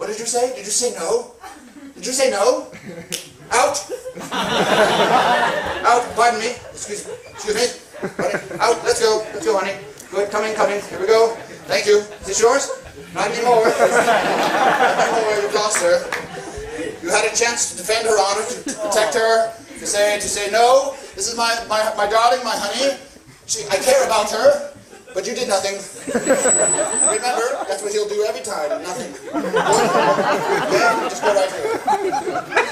What did you say? Did you say no? Did you say no? Out! Out, pardon me. Excuse me. Honey. Out, let's go, honey. Good, coming. Here we go. Thank you. Is this yours? Not anymore. Not anymore, you've lost her. You had a chance to defend her honor, to protect her, to say no. This is my darling, my honey. I care about her, but you did nothing. Remember, that's what he'll do every time. Nothing. Okay? Just go right here.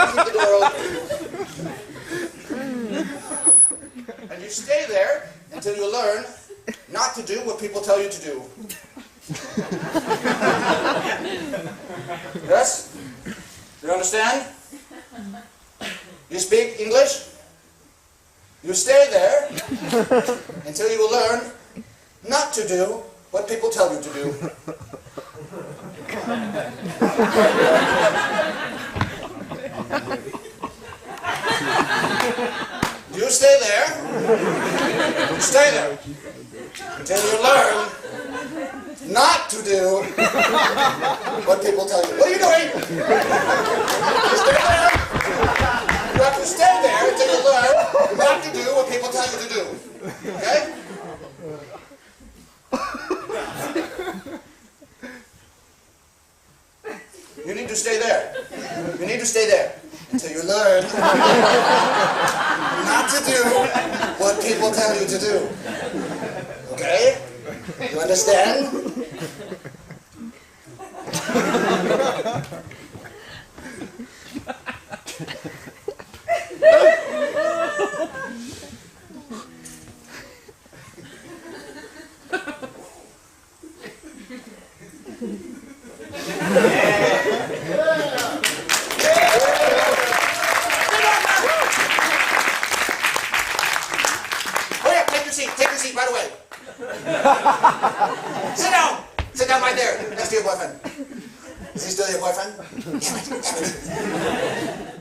Keep the door open. And you stay there until you learn not to do what people tell you to do. Yes? You understand? You speak English? You stay there until you will learn not to do what people tell you to do. You stay there. You stay there until you learn not to do what people tell you. What are you doing? You stay there. You have to stay there until you learn not to do what people tell you to do. Okay? You need to stay there. You need to stay there until you learn not to do what people tell you to do. Okay? You understand? Take your seat right away. Sit down. Sit down right there, next to your boyfriend. Is he still your boyfriend? Damn it.